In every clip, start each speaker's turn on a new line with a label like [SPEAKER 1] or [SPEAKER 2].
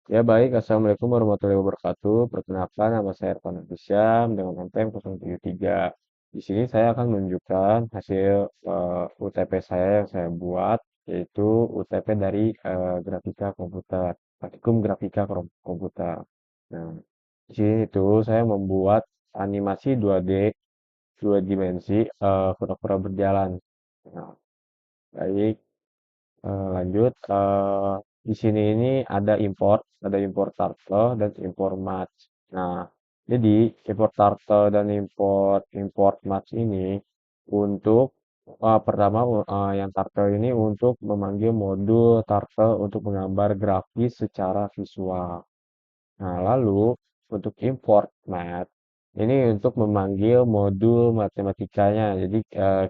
[SPEAKER 1] Ya baik, Assalamualaikum warahmatullahi wabarakatuh. Perkenalkan, nama saya Ervan Hisham dengan NPM 073. Di sini saya akan menunjukkan hasil UTP saya yang saya buat, yaitu UTP dari grafika komputer, praktikum grafika komputer. Nah, di sini itu saya membuat animasi 2D, dua dimensi, kura-kura berjalan. Nah, baik. Lanjut, di sini ini ada import turtle dan import match. Nah, jadi import turtle dan import match ini untuk pertama yang turtle ini untuk memanggil modul turtle untuk menggambar grafis secara visual. Nah, lalu untuk import math ini untuk memanggil modul matematikanya. Jadi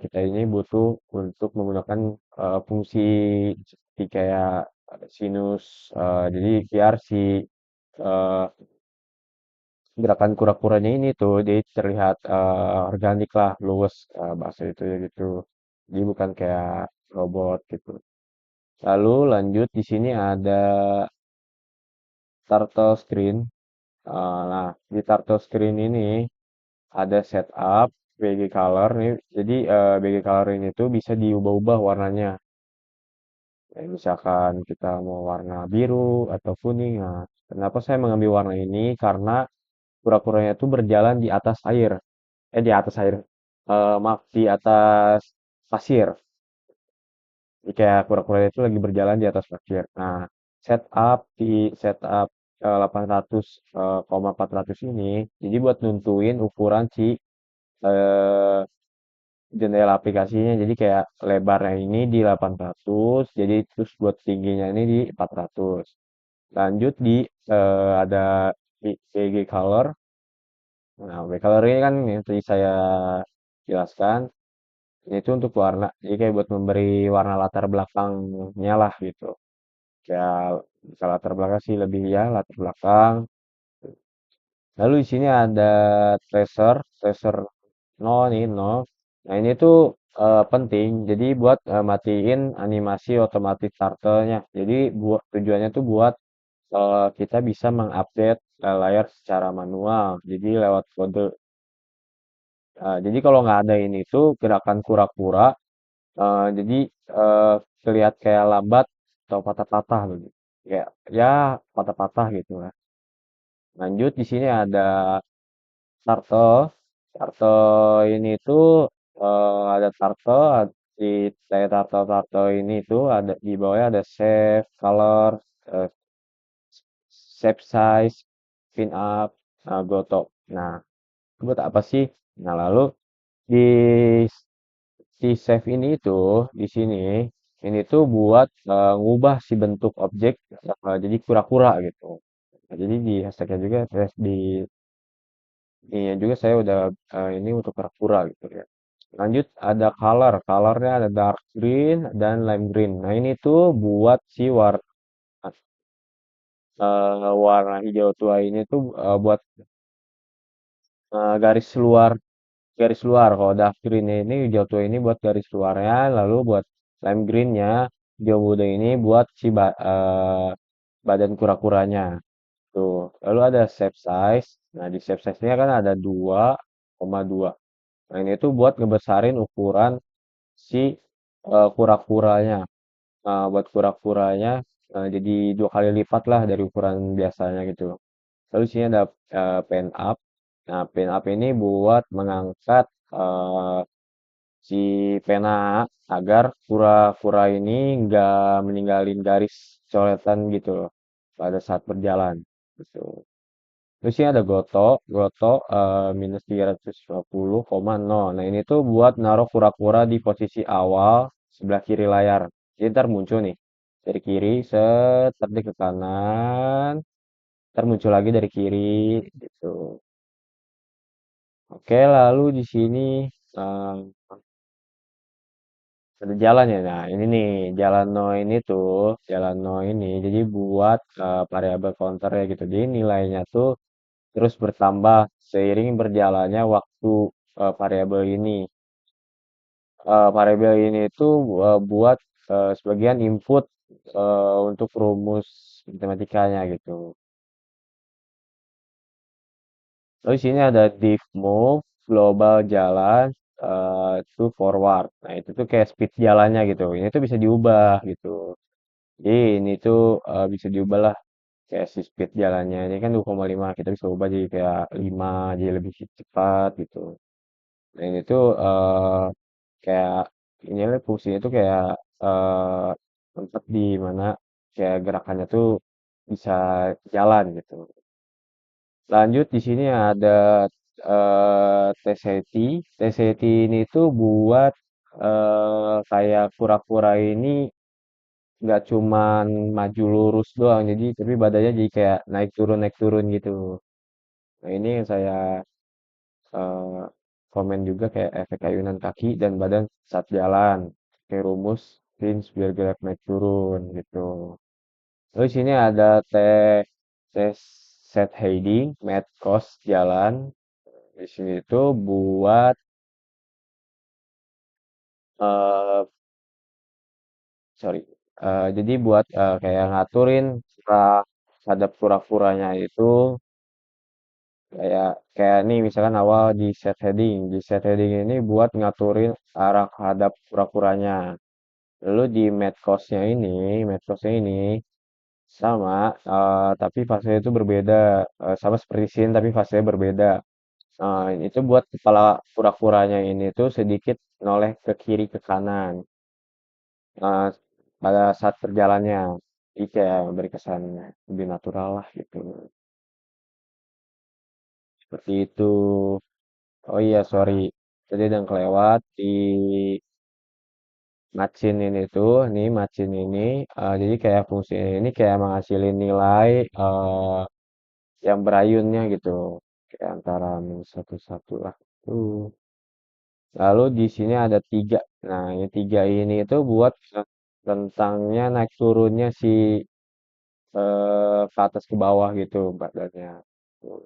[SPEAKER 1] kita ini butuh untuk menggunakan fungsi seperti kayak sinus. Jadi biar si eh, gerakan kura-kuranya ini tuh jadi terlihat organik lah, luwes bahasa itu ya gitu. Jadi bukan kayak robot gitu. Lalu lanjut di sini ada turtle screen. Nah, di turtle screen ini ada setup BG color nih. Jadi BG color ini tuh bisa diubah-ubah warnanya. Kayak misalkan kita mau warna biru atau kuning. Nah, kenapa saya mengambil warna ini? Karena kura-kuranya tuh berjalan di atas air. Di atas air. Maaf, di atas pasir. Jadi kayak kura-kuranya itu lagi berjalan di atas pasir. Nah, setup 800, 400 ini, jadi buat nentuin ukuran si eh, jendela aplikasinya. Jadi kayak lebarnya ini di 800, jadi terus buat tingginya ini di 400. Lanjut di ada BG color. Nah, BG color ini kan yang tadi saya jelaskan, itu untuk warna. Jadi kayak buat memberi warna latar belakangnya lah gitu. Kayak bisa latar belakang sih lebih ya latar belakang. Lalu di sini ada tracer no nih, no. Nah, ini tuh penting. Jadi buat matiin animasi otomatis turtle-nya. Jadi buat tujuannya tuh buat kita bisa mengupdate layar secara manual. Jadi lewat kode. Jadi kalau nggak ada ini tuh gerakan kura-kura, jadi terlihat kayak lambat atau patah-patah begitu. Kayak ya patah-patah gitu lah. Lanjut di sini ada turtle. Turtle ini tuh ada turtle di saya turtle ini tuh ada di bawahnya ada shape, color, eh, shape size, pin up, goto. Nah, itu buat apa sih? Nah, lalu di si save ini itu di sini ini tuh buat ngubah si bentuk objek jadi kura-kura gitu. Nah, jadi di hashtagnya juga di ininya juga saya udah ini untuk kura-kura gitu ya. Lanjut ada color, colornya ada dark green dan lime green. Nah ini tuh buat si warna hijau tua ini tuh buat garis luar, garis luar. Kalau dark green ini hijau tua ini buat garis luarnya, lalu buat lime greennya hijau muda ini buat si badan kura-kuranya. Tuh. Lalu ada shape size. Nah di shape size-nya kan ada 2,2. Nah ini tuh buat ngebesarin ukuran si kura-kuranya. Buat kura-kuranya jadi 2 kali lipat lah dari ukuran biasanya gitu. Lalu sini ada pen up. Nah, pen up ini buat mengangkat si pena agar kura-kura ini nggak meninggalin garis coretan gitu loh pada saat berjalan. Gitu. Terus ini ada goto minus 350,0. Nah ini tuh buat naruh kura-kura di posisi awal sebelah kiri layar. Jadi ntar muncul nih dari kiri, set, ntar ke kanan, ntar muncul lagi dari kiri, gitu. Oke, lalu di sini eh, ada jalan ya. Nah ini nih jalan no ini tuh, jalan no ini. Jadi buat variabel counternya gitu. Jadi nilainya tuh terus bertambah seiring berjalannya waktu variabel ini. Variabel ini itu buat sebagian input. untuk rumus matematikanya gitu. Lalu di sini ada div move, global jalan, to forward. Nah, itu tuh kayak speed jalannya gitu. Ini tuh bisa diubah gitu. Jadi ini tuh bisa diubah lah kayak si speed jalannya. Ini kan 2,5, kita bisa ubah jadi kayak 5, jadi lebih cepat gitu. Nah, ini tuh kayak ini lah fungsinya tuh kayak eh tempat di mana kayak gerakannya tuh bisa jalan gitu. Lanjut di sini ada TCT. TCT ini tuh buat kayak kura-kura ini nggak cuman maju lurus doang, jadi tapi badannya jadi kayak naik turun gitu. Nah ini yang saya eh, komen juga kayak efek ayunan kaki dan badan saat jalan. Kayak rumus Prince biar gerak naik turun gitu. Terus sini ada tes set heading, mat cost jalan. Di sini tuh buat eh sorry, jadi buat kayak ngaturin arah hadap kura-kuranya itu kayak kayak nih misalkan awal di set heading. Di set heading ini buat ngaturin arah hadap kura-kuranya. Lalu di mat cost-nya ini sama, tapi fasenya itu berbeda. Sama seperti scene tapi fasenya berbeda. Itu buat kepala kura-kuranya ini tuh sedikit noleh ke kiri ke kanan. eh, Pada saat perjalannya. Jadi kayak memberi kesan lebih natural lah gitu. Seperti itu. Oh iya, sorry. Tadi ada yang kelewat di Matchin ini tuh, nih Matchin ini, jadi kayak fungsi ini kayak menghasilin nilai yang berayunnya gitu, kayak antara minus satu satu lah. Tuh. Lalu di sini ada tiga. Nah, ini tiga ini itu buat rentangnya naik turunnya si ke atas ke bawah gitu badannya. Tuh.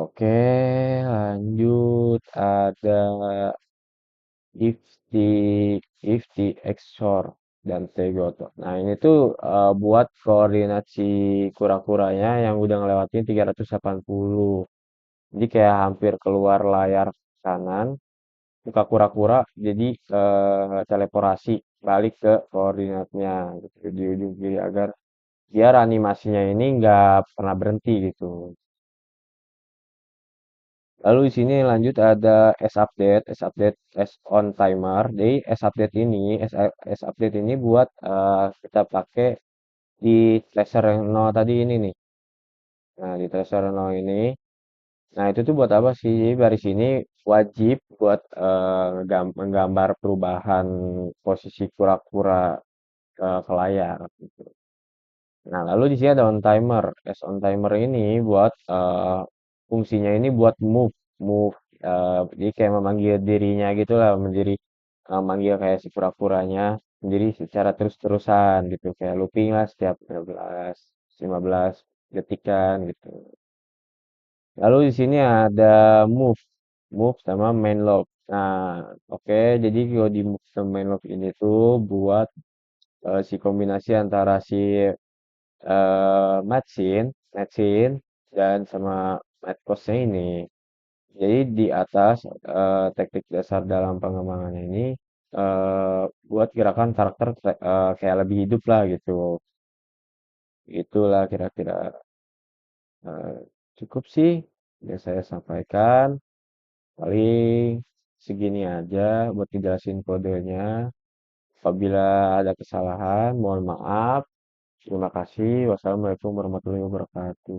[SPEAKER 1] Oke, lanjut ada Ifti, Exor, dan Tegoto. Nah, ini tuh buat koordinasi kura-kuranya yang udah ngelewatin 380. Jadi kayak hampir keluar layar kanan, buka kura-kura, jadi teleporasi balik ke koordinatnya gitu, di ujung kiri agar biar animasinya ini nggak pernah berhenti gitu. Lalu di sini lanjut ada S update S on timer. Jadi S update ini buat kita pakai di tracer yang nol tadi ini nih. Nah, di tracer nol ini, nah itu tuh buat apa sih? Jadi dari sini wajib buat menggambar perubahan posisi kura-kura ke layar. Gitu. Nah, lalu di sini ada on timer. On timer ini buat fungsinya ini buat move. Jadi kayak memanggil dirinya gitu lah, menjadi manggil kayak si kura-kuranya menjadi secara terus-terusan gitu, kayak looping lah setiap 15 detikan gitu. Lalu di sini ada move, move sama main loop. Nah, oke, jadi kalau di move sama main loop ini tuh buat si kombinasi antara si matchin, matchin dan sama matcose ini. Jadi di atas teknik dasar dalam pengembangannya ini buat gerakan karakter kayak lebih hidup lah gitu. Itulah kira-kira eh, cukup sih yang saya sampaikan. Paling segini aja buat ngejelasin kodenya. Apabila ada kesalahan, mohon maaf. Terima kasih. Wassalamualaikum warahmatullahi wabarakatuh.